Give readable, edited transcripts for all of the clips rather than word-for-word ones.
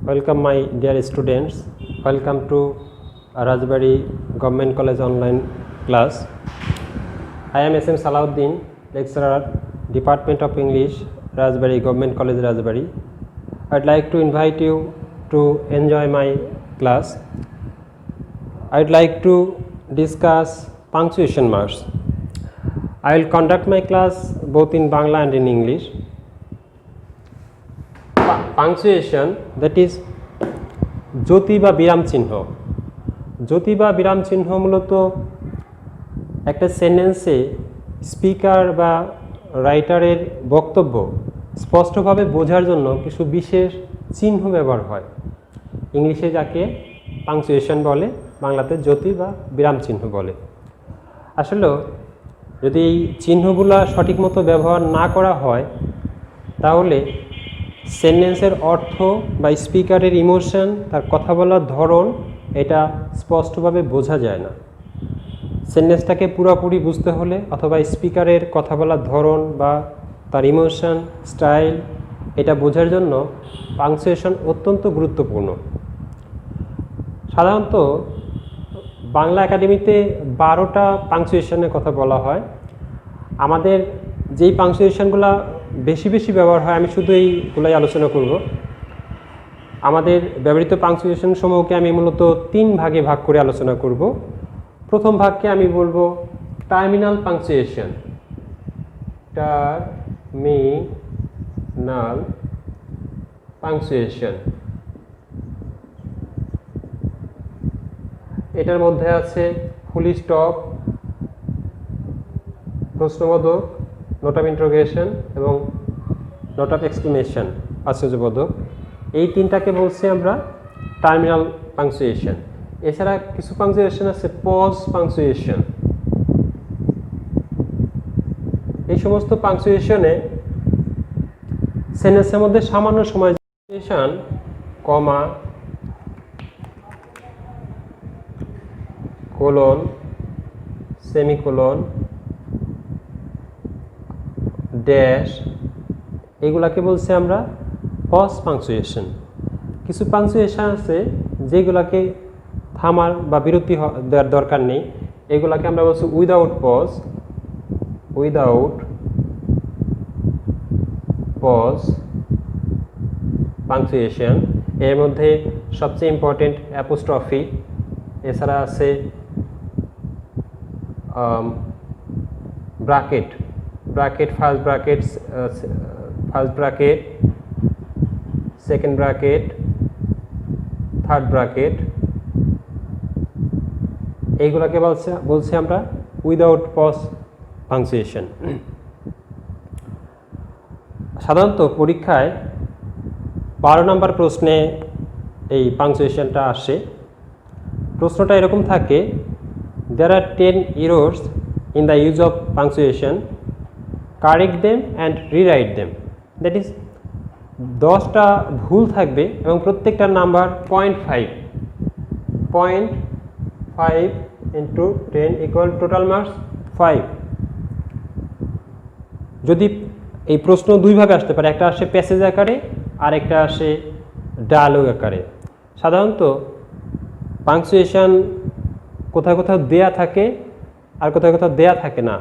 Welcome my dear students. Welcome to Rajbari Government College online class. I am SM Salahuddin, lecturer, Department of English, Rajbari Government College, Rajbari. I'd like to invite you to enjoy my class. I'd like to discuss punctuation marks. I will conduct my class both in Bangla and in English. Punctuation that is জ্যোতি বা বিরাম চিহ্ন। জ্যোতি বা বিরাম চিহ্ন মূলত একটা সেন্টেন্সে স্পিকার বা রাইটারের বক্তব্য স্পষ্টভাবে বোঝার জন্য কিছু বিশেষ চিহ্ন ব্যবহার হয়। ইংলিশে যাকে পাংচুয়েশন বলে, বাংলাতে জ্যোতি বা বিরাম চিহ্ন বলে। আসলে যদি এই চিহ্নগুলো সঠিক মতো ব্যবহার না করা হয় তাহলে সেন্টেন্সের অর্থ বা স্পিকারের ইমোশন, তার কথা বলার ধরন এটা স্পষ্টভাবে বোঝা যায় না। সেন্টেন্সটাকে পুরোপুরি বুঝতে হলে অথবা স্পিকারের কথা বলার ধরন বা তার ইমোশন, স্টাইল এটা বোঝার জন্য পাংচুয়েশন অত্যন্ত গুরুত্বপূর্ণ। সাধারণত বাংলা একাডেমিতে 12টা পাংচুয়েশনের কথা বলা হয়। আমাদের যেই পাংচুয়েশনগুলো বেশি ব্যবহার হয় আমি শুধু এইগুলাই আলোচনা করব। আমাদের ব্যবহৃত পাংচুয়েশন সমূহকে আমি মূলত 3 ভাগে ভাগ করে আলোচনা করব। প্রথম ভাগকে আমি বলবো টার্মিনাল পাংচুয়েশন। টার্মিনাল পাংচুয়েশন, এটার মধ্যে আছে ফুল স্টপ, প্রশ্নবোধক, নোট অফ ইন্টারোগেশন এবং নোট অফ এক্সক্লেমেশন, আশ্চর্যবোধক। এই 3টাকে বলছি আমরা টার্মিনাল পাংচুয়েশন। এছাড়া কিছু পাংচুয়েশন আছে পজ পাংচুয়েশন। এই সমস্ত পাংচুয়েশনে সেন্টেন্সের মধ্যে সামান্য সময় পাংচুয়েশন, কমা, কোলন, সেমিকোলন, ড্যাশ, এগুলাকে বলছি আমরা পজ পাংচুয়েশন। কিছু পাংচুয়েশন আছে যেগুলাকে থামার বা বিরতি দেওয়ার দরকার নেই, এগুলাকে আমরা বলছি without pause. Without pause punctuation. এর মধ্যে সবচেয়ে ইম্পর্টেন্ট অ্যাপোস্ট্রফি, এছাড়া আছে bracket, first bracket, second bracket, third bracket, এইগুলোকে বলছি আমরা উইদাউট পজ পাংচুয়েশন। সাধারণত পরীক্ষায় 12 নম্বর প্রশ্নে এই পাংচুয়েশনটা আসে। প্রশ্নটা এরকম থাকে, there are 10 errors in the use of punctuation, correct them and rewrite them. That is 10টা ভুল থাকবে এবং প্রত্যেকটার number 0.5 into 10 equal total marks 5। যদি এই প্রশ্ন দুইভাবে আসতে পারে, একটা আসে প্যাসেজ আকারে আর একটা আসে ডায়ালগ আকারে। সাধারণত পাংচুয়েশন কোথাও দেয়া থাকে আর কোথাও দেয়া থাকে না,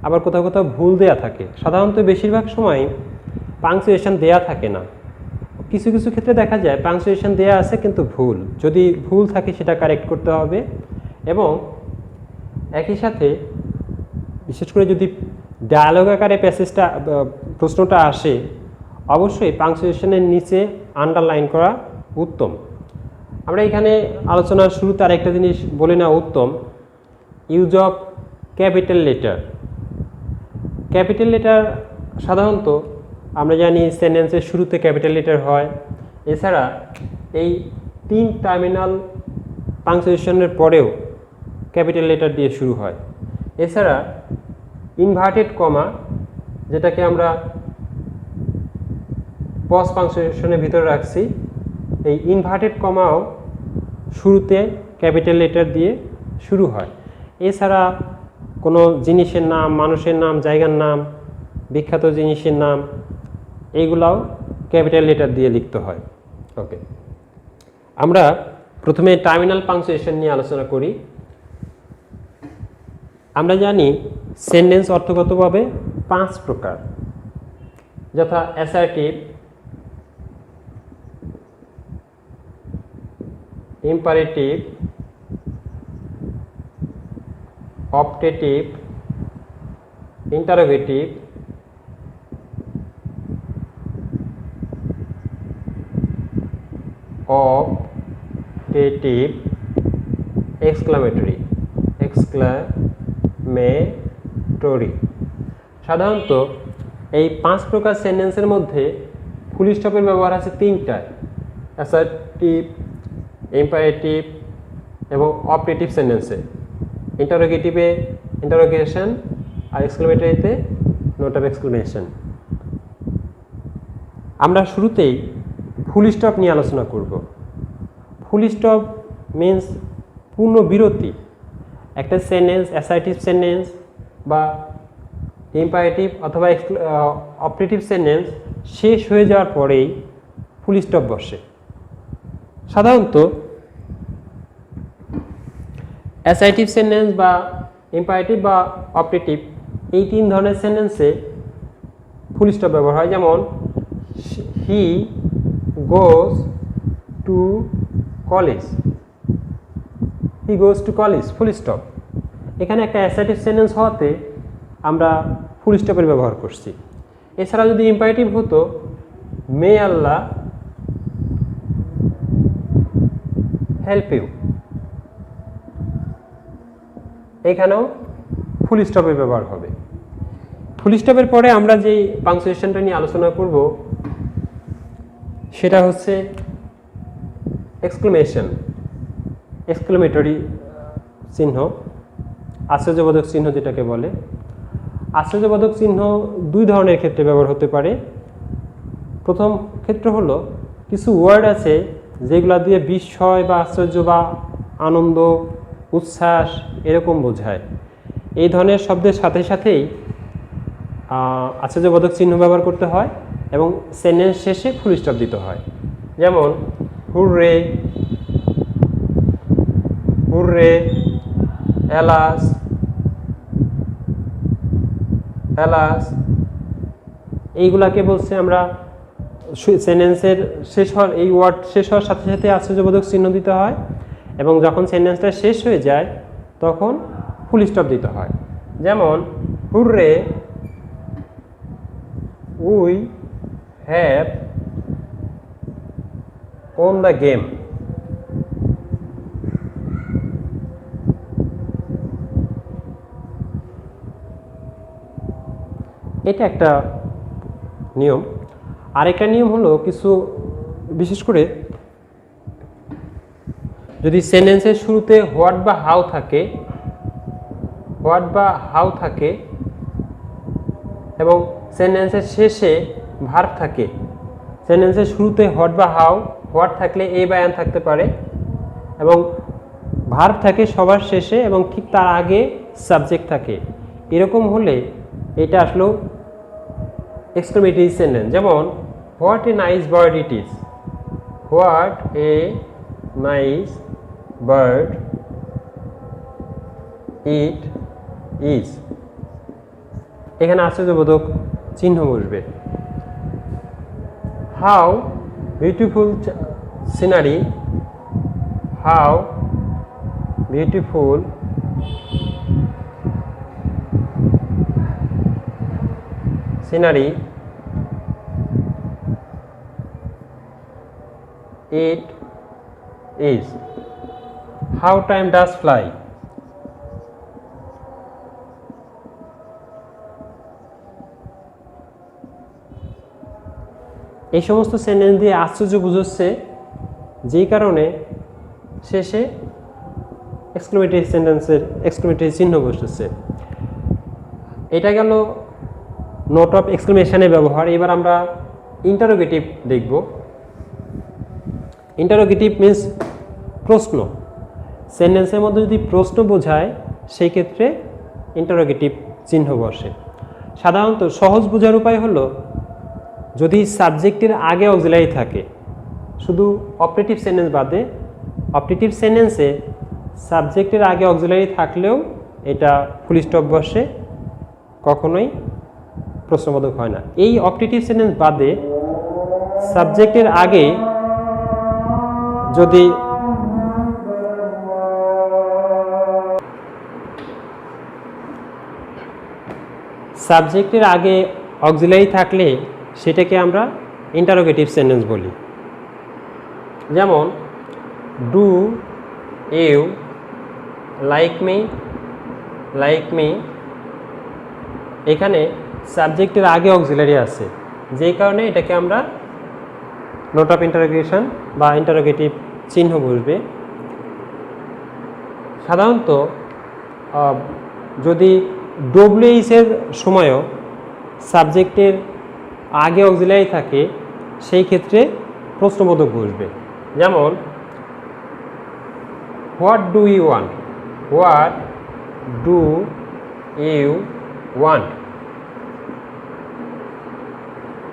আবার কোথাও ভুল দেয়া থাকে। সাধারণত বেশিরভাগ সময় পাংচুয়েশন দেয়া থাকে না। কিছু ক্ষেত্রে দেখা যায় পাংচুয়েশন দেয়া আছে কিন্তু ভুল। যদি ভুল থাকে সেটা কারেক্ট করতে হবে। এবং একই সাথে বিশেষ করে যদি ডায়ালগ আকারে প্রশ্নটা আসে, অবশ্যই পাংচুয়েশনের নিচে আন্ডারলাইন করা উত্তম। আমরা এখানে আলোচনার শুরুতে আরেকটা জিনিস বলে নেওয়া উত্তম, use of capital letter. Capital letter সাধারণত আমরা জানি সেন্টেন্সের শুরুতে ক্যাপিটাল লেটার হয়। এছাড়া এই 3 টার্মিনাল পাংচুয়েশনের পরেও ক্যাপিটাল লেটার দিয়ে শুরু হয়। এছাড়া ইনভার্টেড কমা, যেটাকে আমরা পজ পাংচুয়েশনের ভিতরে রাখছি, এই ইনভার্টেড কমাও শুরুতে ক্যাপিটাল লেটার দিয়ে শুরু হয়। এছাড়া কোনো জিনিসের নাম, মানুষের নাম, জায়গার নাম, বিখ্যাত জিনিসের নাম, এইগুলাও ক্যাপিটাল লেটার দিয়ে লিখতে হয়। ওকে, আমরা প্রথমে টার্মিনাল পাংচুয়েশন নিয়ে আলোচনা করি। আমরা জানি সেন্টেন্স অর্থগতভাবে 5 প্রকার, যথা assertive, imperative, optative, interrogative, optative, exclamatory. সাধারণত এই 5 প্রকার সেন্টেন্সের মধ্যে ফুল স্টপের ব্যবহার আছে 3টা, অ্যাসার্টিভ, ইম্পারেটিভ এবং অপটেটিভ সেন্টেন্সে। ইন্টারোগেটিভে ইন্টারোগেশন আর এক্সক্লামেটরিতে নোট অফ এক্সক্লেমেশন। আমরা শুরুতেই ফুল স্টপ নিয়ে আলোচনা করব। ফুল স্টপ মিন্স পূর্ণ বিরতি। একটা সেন্টেন্স, অ্যাসার্টিভ সেন্টেন্স বা ইম্পারেটিভ অথবা অপটেটিভ সেন্টেন্স শেষ হয়ে যাওয়ার পরেই ফুল স্টপ বসে। সাধারণত অ্যাসার্টিভ সেন্টেন্স বা ইম্পারেটিভ বা অপটেটিভ এই 3 ধরনের সেন্টেন্সে ফুল স্টপ ব্যবহার হয়। যেমন he goes to college, he goes to college, full stop. এখানে একটা অ্যাসার্টিভ সেন্টেন্স হওয়াতে আমরা ফুল স্টপের ব্যবহার করছি। এছাড়া যদি ইম্পারেটিভ হতো মে আল্লাহ হেল্প ইউ, এখানেও ফুল স্টপের ব্যবহার হবে। ফুল স্টপের পরে আমরা যেই পাংচুয়েশনটা নিয়ে আলোচনা করব সেটা হচ্ছে এক্সক্লেমেশন, এক্সক্লেমেটরি চিহ্ন, আশ্চর্যবোধক চিহ্ন যেটাকে বলে। আশ্চর্যবোধক চিহ্ন 2 ধরনের ক্ষেত্রে ব্যবহার হতে পারে। প্রথম ক্ষেত্র হলো কিছু ওয়ার্ড আছে যেগুলা দিয়ে বিস্ময় বা আশ্চর্য বা আনন্দ, উচ্ছ্বাস এরকম বোঝায়। এই ধরনের শব্দের সাথে সাথেই আশ্চর্যবোধক চিহ্ন ব্যবহার করতে হয় এবং সেন্টেন্স শেষে ফুল স্টপ দিতে হয়। যেমন হুররে, হুররে, এলাস, এলাস, এইগুলাকে বলছে আমরা সেন্টেন্সের শেষ হওয়ার, এই ওয়ার্ড শেষ হওয়ার সাথে সাথে আশ্চর্যবোধক চিহ্ন দিতে হয় এবং যখন সেন্টেন্সটা শেষ হয়ে যায় তখন ফুল স্টপ দিতে হয়। যেমন hurray we have won the game, এটা একটা নিয়ম। আরেকটা নিয়ম হলো কিছু, বিশেষ করে যদি সেন্টেন্সের শুরুতে হোয়াট বা হাউ থাকে, হোয়াট বা হাউ থাকে এবং সেন্টেন্সের শেষে ভার্ব থাকে। সেন্টেন্সের শুরুতে হোয়াট বা হাউ, হোয়াট থাকলে এ বা অ্যান থাকতে পারে এবং ভার্ব থাকে সবার শেষে এবং ঠিক তার আগে সাবজেক্ট থাকে। এরকম হলে এটা আসলেও এক্সক্লেমেটরি সেন্টেন্স। যেমন what a nice bird it is, what a nice bird it is, এখানে আশ্চর্যবোধক চিহ্ন বসবে। How beautiful scenery, how beautiful scenery it is, how time does fly, এই সমস্ত সেন্টেন্স দিয়ে আশ্চর্য বুঝাচ্ছে, যেই কারণে শেষে এক্সক্লেমেটরি সেন্টেন্সের এক্সক্লেমেটরি চিহ্ন বসতেছে। এটা গেল নোট অফ এক্সক্লেমেশনের ব্যবহার। এবার আমরা ইন্টারোগেটিভ দেখব। ইন্টারোগেটিভ মিন্স প্রশ্ন। সেন্টেন্সের মধ্যে যদি প্রশ্ন বোঝায় সেই ক্ষেত্রে ইন্টারোগেটিভ চিহ্ন বসে। সাধারণত সহজ বোঝার উপায় হলো যদি সাবজেক্টের আগে অক্সিলারি থাকে, শুধু অপারেটিভ সেন্টেন্স বাদে অপারেটিভ সেন্টেন্সে সাবজেক্টের আগে অক্সিলারি থাকলেও এটা ফুল স্টপ বসে কখনোই প্রশ্নবোধক হয় না। এই অপারেটিভ সেন্টেন্স বাদে সাবজেক্টের আগে যদি সাবজেক্টের আগে অক্সিলারি থাকলে সেটাকে আমরা ইন্টারোগেটিভ সেন্টেন্স বলি। যেমন ডু ইউ লাইক মি, এখানে সাবজেক্টের আগে অক্সিলারি আছে, যেই কারণে এটাকে আমরা নোট অফ ইন্টারোগেশন বা ইন্টারোগেটিভ চিহ্ন বসবে। সাধারণত যদি ডব্লিউএইচের সময়ও সাবজেক্টের আগে অক্সিলারি থাকে সেই ক্ষেত্রে প্রশ্নবোধক বসবে। যেমন হোয়াট ডু ইউ ওয়ান্ট,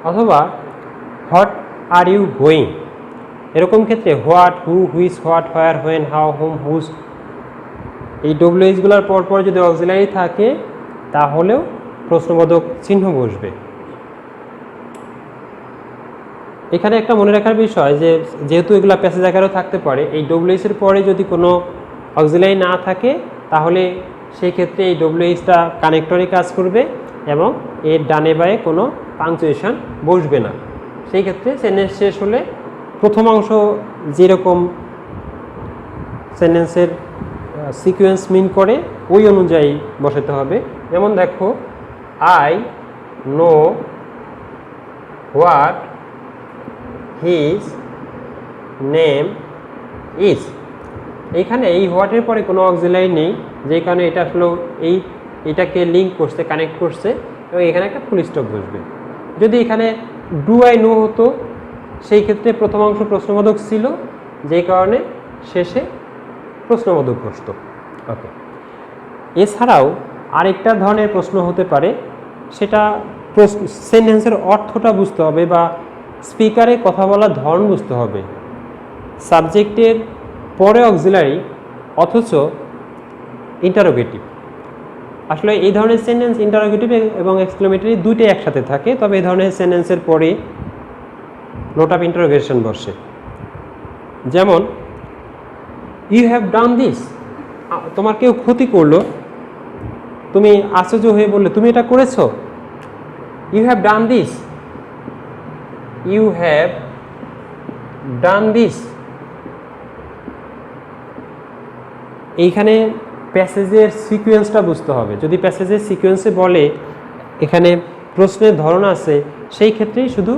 অথবা হোয়াট আর ইউ গোয়িং। এরকম ক্ষেত্রে what, who, which, what, where, when, how, whom, whose এই ডব্লিউএইচগুলোর পরপর যদি অক্সিলারি থাকে তাহলেও প্রশ্নবোধক চিহ্ন বসবে। এখানে একটা মনে রাখার বিষয় যে যেহেতু এগুলো প্যাসেজ আকারেও থাকতে পারে, এই ডব্লিউএইচের পরে যদি কোনো অক্সিলারি না থাকে তাহলে সেই ক্ষেত্রে এই ডব্লিউএইচটা কানেক্টরে কাজ করবে এবং এর ডানে বায়ে কোনো পাংচুয়েশন বসবে না। সেই ক্ষেত্রে সেন্টেন্স শেষ হলে প্রথম অংশ যেরকম সেন্টেন্সের সিকোয়েন্স মিন করে ওই অনুযায়ী বসাতে হবে। যেমন দেখো, I know what his name is. এইখানে এই হোয়াটের পরে কোনো অক্সিলারি নেই, যেই কারণে এটা আসলে এইটাকে লিঙ্ক করছে, কানেক্ট করছে এবং এখানে একটা ফুল স্টপ বসবে। যদি এখানে ডু আই নো হতো সেই ক্ষেত্রে প্রথম অংশ প্রশ্নবোধক ছিল, যেই কারণে শেষে প্রশ্নবোধক বসত। ওকে, এছাড়াও আরেকটা ধরনের প্রশ্ন হতে পারে, সেটা সেন্টেন্সের অর্থটা বুঝতে হবে বা স্পিকারে কথা বলার ধরন বুঝতে হবে। সাবজেক্টের পরে অক্সিলারি অথচ ইন্টারোগেটিভ। আসলে এই ধরনের সেন্টেন্স ইন্টারোগেটিভ এবং এক্সক্লেমেটরি দুইটাই একসাথে থাকে, তবে এই ধরনের সেন্টেন্সের পরে নোট অফ ইন্টারোগেশন বসে। যেমন ইউ হ্যাভ ডান দিস, তোমার কেউ ক্ষতি করলো, তুমি আশ্চর্য হয়ে বললে তুমি এটা করেছো। You have done this, you have done this. এইখানে প্যাসেজের সিকোয়েন্সটা বুঝতে হবে। যদি প্যাসেজের সিকোয়েন্সে বলে এখানে প্রশ্নের ধরন আছে, সেই ক্ষেত্রেই শুধু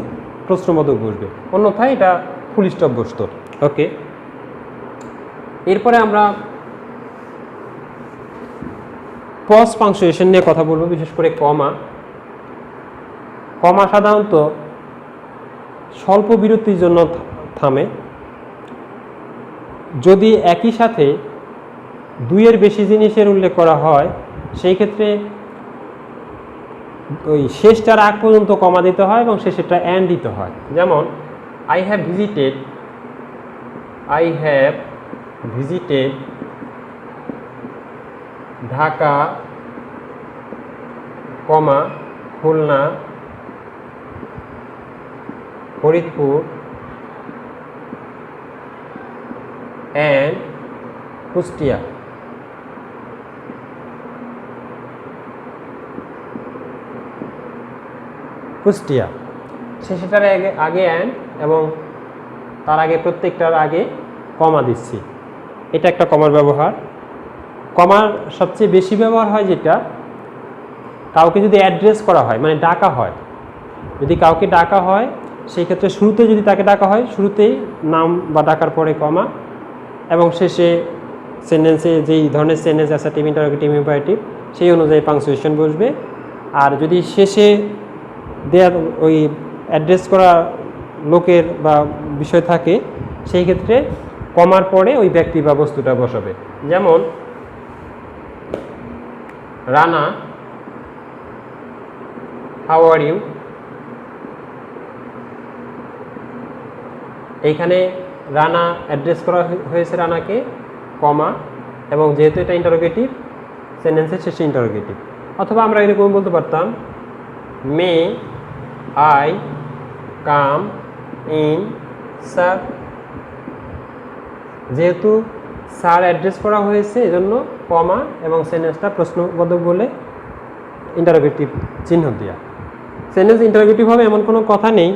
প্রশ্নবোধক বসবে, অন্যথায় এটা ফুল স্টপ বসত। ওকে, এরপরে আমরা পজ পাংচুয়েশন নিয়ে কথা বলবো, বিশেষ করে কমা। কমা সাধারণত স্বল্প বিরতির জন্য থামে। যদি একই সাথে দুইয়ের বেশি জিনিসের উল্লেখ করা হয় সেই ক্ষেত্রে ওই শেষটার আগ পর্যন্ত কমা দিতে হয় এবং শেষেরটা অ্যান্ড দিতে হয়। যেমন I have visited Dhaka, comma Khulna, Faridpur and Kushtia. শেষেটার আগে অ্যান্ড এবং তার আগে প্রত্যেকটার আগে কমা দিচ্ছি। এটা একটা কমার ব্যবহার। কমার সবচেয়ে বেশি ব্যবহার হয় যেটা কাউকে যদি অ্যাড্রেস করা হয়, মানে ডাকা হয়। যদি কাউকে ডাকা হয় সেই ক্ষেত্রে শুরুতে যদি তাকে ডাকা হয় শুরুতেই নাম বা ডাকার পরে কমা এবং শেষে সেন্টেন্সে যেই ধরনের সেন্টেন্স অ্যাসার্টিভ, ইন্টারোগেটিভ, ইম্পারেটিভ সেই অনুযায়ী পাংচুয়েশন বসবে। আর যদি শেষে দেয়ার ওই অ্যাড্রেস করা লোকের বা বিষয় থাকে সেই ক্ষেত্রে কমার পরে ওই ব্যক্তি বা বস্তুটা বসাবে। যেমন রানা, হাউ আর ইউ। এইখানে রানা অ্যাড্রেস করা হয়েছে রানাকে, কমা, এবং যেহেতু এটা ইন্টারোগেটিভ, সেন্টেন্সের শেষে ইন্টারোগেটিভ। অথবা আমরা এরকম বলতে পারতাম, may I come in sir. যেহেতু স্যার অ্যাড্রেস করা হয়েছে এজন্য কমা এবং সেন্টেন্সটা প্রশ্নবোধক বলে ইন্টারোগেটিভ চিহ্ন দেওয়া। সেন্টেন্স ইন্টারোগেটিভ হবে এমন কোনো কথা নেই,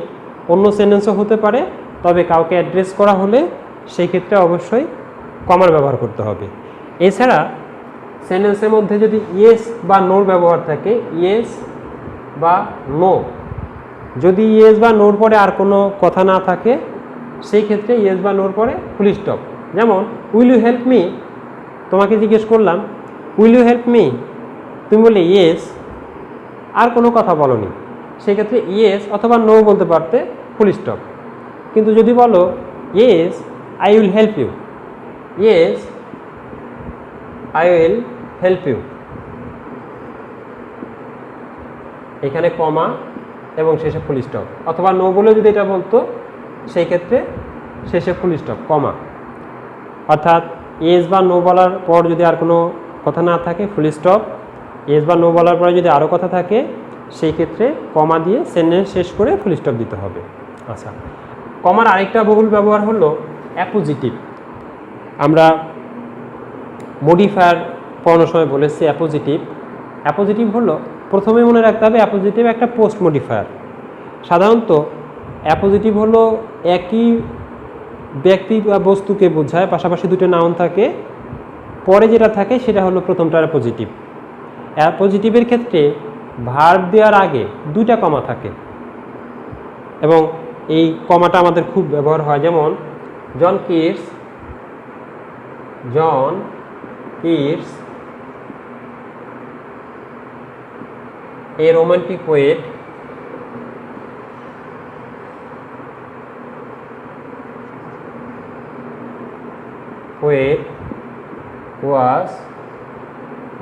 অন্য সেন্টেন্সও হতে পারে, তবে কাউকে অ্যাড্রেস করা হলে সেই ক্ষেত্রে অবশ্যই কমার ব্যবহার করতে হবে। এছাড়া সেন্টেন্সের মধ্যে যদি ইয়েস বা নোর ব্যবহার থাকে, ইয়েস বা নো, যদি ইয়েস বা নোর পরে আর কোনো কথা না থাকে সেই ক্ষেত্রে ইয়েস বা নোর পরে ফুল স্টপ। যেমন উইল ইউ হেল্প মি, তোমাকে জিজ্ঞেস করলাম উইল ইউ হেল্প মি, তুমি বললে ইয়েস, আর কোনো কথা বলনি, সেক্ষেত্রে ইয়েস অথবা নো বলতে পারতে, ফুল স্টপ। কিন্তু যদি বলো yes I will help you, yes I will help you, এখানে কমা এবং শেষে ফুল স্টপ। অথবা নো বলে যদি এটা বলতো সেই ক্ষেত্রে শেষে ফুল স্টপ, কমা। অর্থাৎ ইয়েস বা নো বলার পর যদি আর কোনো কথা না থাকে ফুল স্টপ, ইয়েস বা নো বলার পরে যদি আরও কথা থাকে সেই ক্ষেত্রে কমা দিয়ে সেন্টেন্স শেষ করে ফুল স্টপ দিতে হবে। আচ্ছা, কমার আরেকটা বহুল ব্যবহার হলো অ্যাপোজিটিভ। আমরা মডিফায়ার পড়ানোর সময় বলেছি অ্যাপোজিটিভ। অ্যাপোজিটিভ হলো, প্রথমে মনে রাখতে হবে অ্যাপোজিটিভ একটা পোস্ট মডিফায়ার। সাধারণত অ্যাপোজিটিভ হলো একই ব্যক্তি বা বস্তুকে বোঝায়, পাশাপাশি দুটো নাউন থাকে, পরে যেটা থাকে সেটা হলো প্রথমটা অ্যাপোজিটিভ। অ্যাপোজিটিভের ক্ষেত্রে ভার্ব দেওয়ার আগে দুইটা কমা থাকে এবং এই কমাটা আমাদের খুব ব্যবহার হয়। যেমন John Keats a romantic poet was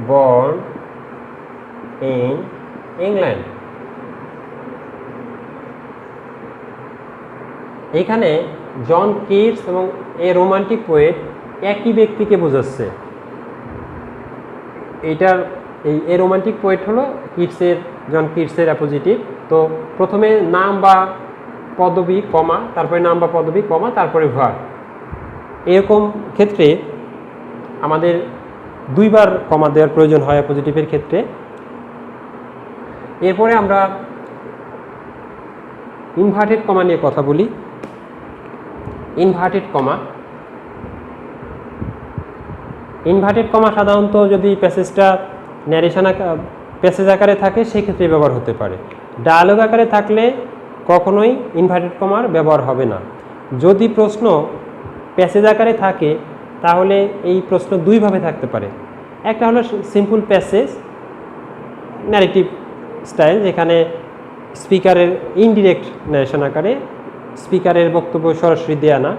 born in England. এখানে জন কিটস এবং এ রোমান্টিক পোয়েট একই ব্যক্তিকে বোঝাচ্ছে। এইটার এই রোমান্টিক পোয়েট হলো জন কিটসের অ্যাপোজিটিভ। তো প্রথমে নাম বা পদবী কমা, তারপরে নাম বা পদবী কমা, তারপরে ভার্ব। এরকম ক্ষেত্রে আমাদের দুইবার কমা দেওয়ার প্রয়োজন হয় অ্যাপোজিটিভের ক্ষেত্রে। এরপরে আমরা ইনভার্টেড কমা নিয়ে কথা বলি। ইনভার্টেড কমা সাধারণত যদি প্যাসেজটা প্যাসেজ আকারে থাকে সেক্ষেত্রে ব্যবহার হতে পারে। ডায়ালগ আকারে থাকলে কখনোই ইনভার্টেড কমার ব্যবহার হবে না। যদি প্রশ্ন প্যাসেজ আকারে থাকে তাহলে এই প্রশ্ন দুইভাবে থাকতে পারে। একটা হলো সিম্পল প্যাসেজ ন্যারেটিভ স্টাইল, যেখানে স্পিকারের ইনডিরেক্ট ন্যারেশন আকারে স্পিকারের বক্তব্য সরাসরি দেয়া না।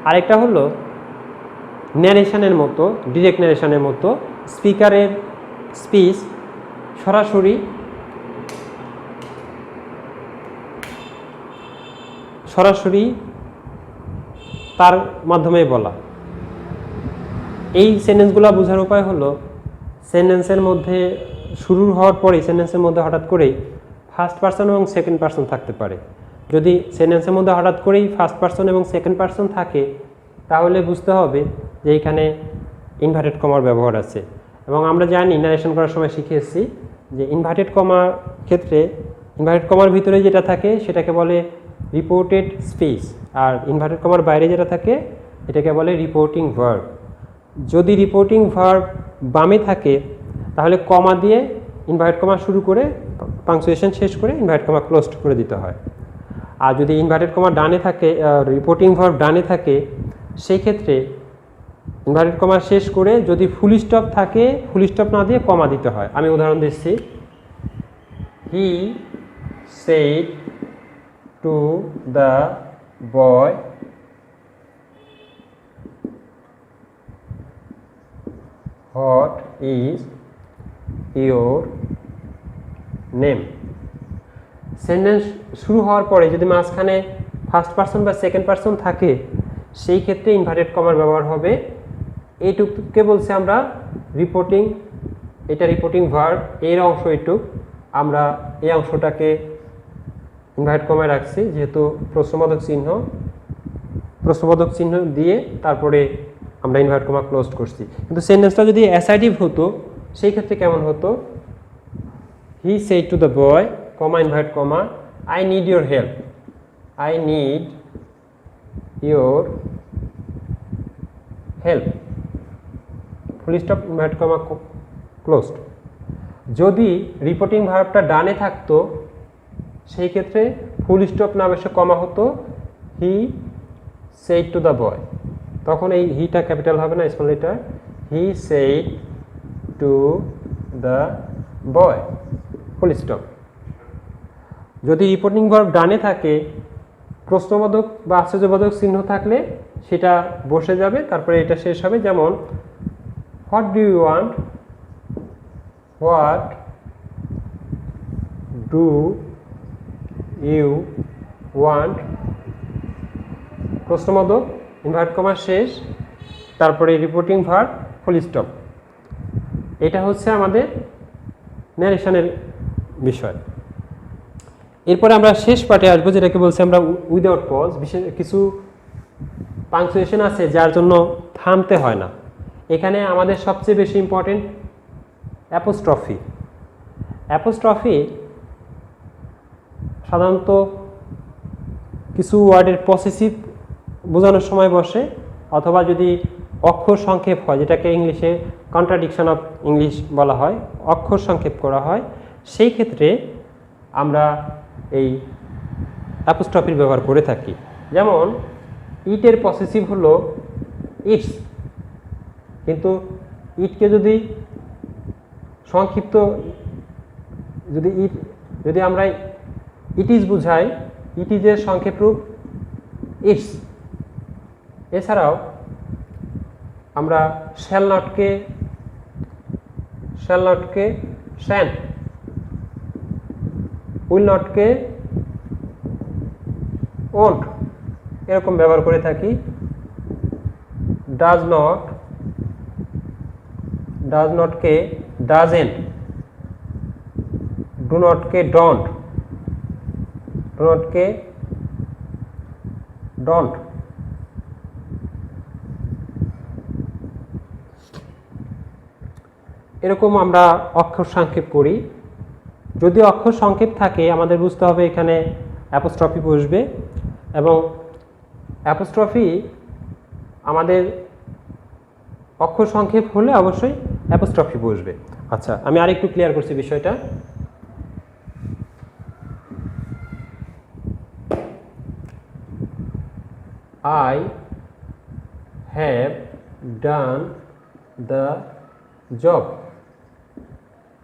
আরেকটা হলো ন্যারেশনের মতো, ডিরেক্ট ন্যারেশনের মতো স্পিকারের স্পিচ সরাসরি তার মাধ্যমে বলা। এই সেন্টেন্সগুলো বোঝার উপায় হলো সেন্টেন্সের মধ্যে শুরু হওয়ার পরেই সেন্টেন্সের মধ্যে হঠাৎ করেই ফার্স্ট পারসন এবং সেকেন্ড পারসন থাকতে পারে। যদি সেন্টেন্সের মধ্যে হঠাৎ করেই ফার্স্ট পারসন এবং সেকেন্ড পারসন থাকে তাহলে বুঝতে হবে যে এইখানে ইনভার্টেড কমার ব্যবহার আছে। এবং আমরা জানি ন্যারেশন করার সময় শিখেছি যে ইনভার্টেড কমার ক্ষেত্রে ইনভার্টেড কমার ভিতরে যেটা থাকে সেটাকে বলে রিপোর্টেড স্পেস, আর ইনভার্টেড কমার বাইরে যেটা থাকে এটাকে বলে রিপোর্টিং ভার্ব। যদি রিপোর্টিং ভার্ব বামে থাকে তাহলে কমা দিয়ে ইনভার্টেড কমা শুরু করে পাংচুয়েশন শেষ করে ইনভার্টেড কমা ক্লোজ করে দিতে হয়। আর যদি ইনভার্টেড কমা ডানে থাকে, রিপোর্টিং ভার্ব ডানে থাকে, সেই ক্ষেত্রে ইনভার্টেড কমা শেষ করে যদি ফুল স্টপ থাকে ফুল স্টপ না দিয়ে কমা দিতে হয়। আমি উদাহরণ দিচ্ছি, he said to the boy what is your name. Sentence শুরু হওয়ার পরে যদি মাঝখানে ফার্স্ট পারসন বা সেকেন্ড পারসন থাকে সেই ক্ষেত্রে ইনভার্টেড কমার ব্যবহার হবে। এইটুকুকে বলছে আমরা রিপোর্টিং, এটা রিপোর্টিং ভার্ব, এর অংশ এইটুক, আমরা এই অংশটাকে ইনভার্টেড কমায় রাখছি যেহেতু প্রশ্নবোধক চিহ্ন দিয়ে তারপরে আমরা ইনভার্টেড কমা ক্লোজ করছি। কিন্তু সেন্টেন্সটা যদি অ্যাসার্টিভ হতো সেই ক্ষেত্রে কেমন হতো? He said to the boy, comma inverted comma, I need your help, I need your help, full stop, inverted comma closed. যদি রিপোর্টিং ভার্বটা ডানে থাকতো সেই ক্ষেত্রে ফুল স্টপ না বসে কমা হতো he said to the boy, তখন এই হিটা ক্যাপিটাল হবে না, small letter, he said to the boy, full stop. যদি রিপোর্টিং ভার্ব ডানে থাকে প্রশ্নবোধক বা আশ্চর্যবোধক চিহ্ন থাকলে সেটা বসে যাবে, তারপরে এটা শেষ হবে। যেমন what do you want, what do you want, প্রশ্নবোধক ইনভার্ট কমা শেষ, তারপরে রিপোর্টিং ভার্ব, ফুল স্টপ। এটা হচ্ছে আমাদের ন্যারেশনের বিষয়। এরপরে আমরা শেষ পার্টে আসবো যেটাকে বলছি আমরা উইদাউট পজ। বিশেষ কিছু পাংচুয়েশন আছে যার জন্য থামতে হয় না। এখানে আমাদের সবচেয়ে বেশি ইম্পর্টেন্ট অ্যাপোস্ট্রফি। অ্যাপোস্ট্রফি সাধারণত কিছু ওয়ার্ডের পসেসিভ বোঝানোর সময় বসে, অথবা যদি অক্ষর সংক্ষেপ হয়, যেটাকে ইংলিশে কন্ট্রাডিকশন অফ ইংলিশ বলা হয়, অক্ষর সংক্ষেপ করা হয়, সেই ক্ষেত্রে আমরা এই অ্যাপোস্ট্রফির ব্যবহার করে থাকি। যেমন ইটের পসেসিভ হলো ইটস, কিন্তু ইটকে যদি সংক্ষিপ্ত যদি আমরা ইট ইজ বুঝাই, ইট ইজের সংক্ষেপ রূপ ইটস। এছাড়াও আমরা শ্যাল নটকে শ্যান, উইল নটকে ওন্ট এরকম ব্যবহার করে থাকি। ডাজ নটকে ডাজেন্ট, ডু নটকে ডন্ট, এরকম আমরা অক্ষর সংক্ষেপ করি। যদি অক্ষর সংক্ষেপ থাকে আমাদের বুঝতে হবে এখানে অ্যাপোস্ট্রফি বসবে, এবং অ্যাপোস্ট্রফি আমাদের অক্ষর সংক্ষেপ হলে অবশ্যই অ্যাপোস্ট্রফি বসবে। আচ্ছা, আমি আরেকটু ক্লিয়ার করছি বিষয়টা। I have done the job,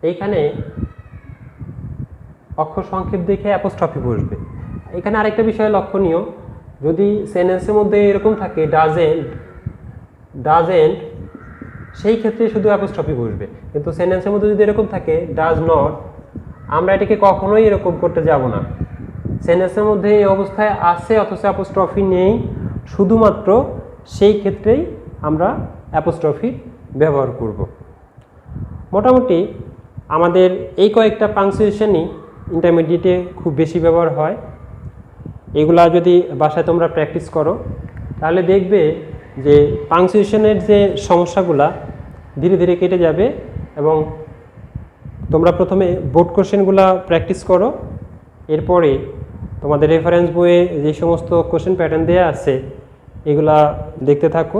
এইখানে অক্ষর সংক্ষেপ দেখে অ্যাপোস্ট্রফি বসবে। এখানে আরেকটা বিষয় লক্ষণীয়, যদি সেন্টেন্সের মধ্যে এরকম থাকে ডাজেন্ট, সেই ক্ষেত্রে শুধু অ্যাপোস্ট্রফি বসবে। কিন্তু সেন্টেন্সের মধ্যে যদি এরকম থাকে ডাজ নট, আমরা এটাকে কখনোই এরকম করতে যাব না। সেন্টেন্সের মধ্যে এই অবস্থায় আছে অথচ অ্যাপোস্ট্রফি নেই, শুধুমাত্র সেই ক্ষেত্রেই আমরা অ্যাপোস্ট্রফি ব্যবহার করব। মোটামুটি আমাদের এই কয়েকটা পাংচুয়েশনই ইন্টারমিডিয়েটে খুব বেশি ব্যবহার হয়। এগুলা যদি বাসায় তোমরা প্র্যাকটিস করো তাহলে দেখবে যে পাংচুয়েশনের যে সমস্যাগুলা ধীরে ধীরে কেটে যাবে। এবং তোমরা প্রথমে বোর্ড কোশ্চেনগুলা প্র্যাকটিস করো, এরপরে তোমাদের রেফারেন্স বইয়ে যে সমস্ত কোশ্চেন প্যাটার্ন দেওয়া আছে এগুলা দেখতে থাকো,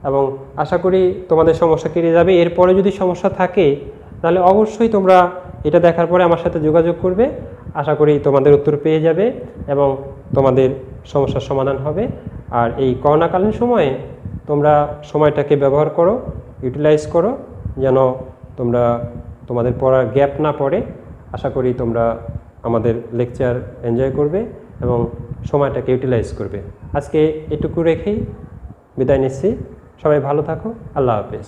এবং আশা করি তোমাদের সমস্যা কেটে যাবে। এরপরে যদি সমস্যা থাকে তাহলে অবশ্যই তোমরা এটা দেখার পরে আমার সাথে যোগাযোগ করবে। আশা করি তোমাদের উত্তর পেয়ে যাবে এবং তোমাদের সমস্যার সমাধান হবে। আর এই করোনাকালীন সময়ে তোমরা সময়টাকে ব্যবহার করো, ইউটিলাইজ করো, যেন তোমাদের পড়ার গ্যাপ না পড়ে। আশা করি তোমরা আমাদের লেকচার এনজয় করবে এবং সময়টাকে ইউটিলাইজ করবে। আজকে এটুকু রেখেই বিদায় নিচ্ছি। সবাই ভালো থাকো। আল্লাহ হাফেজ।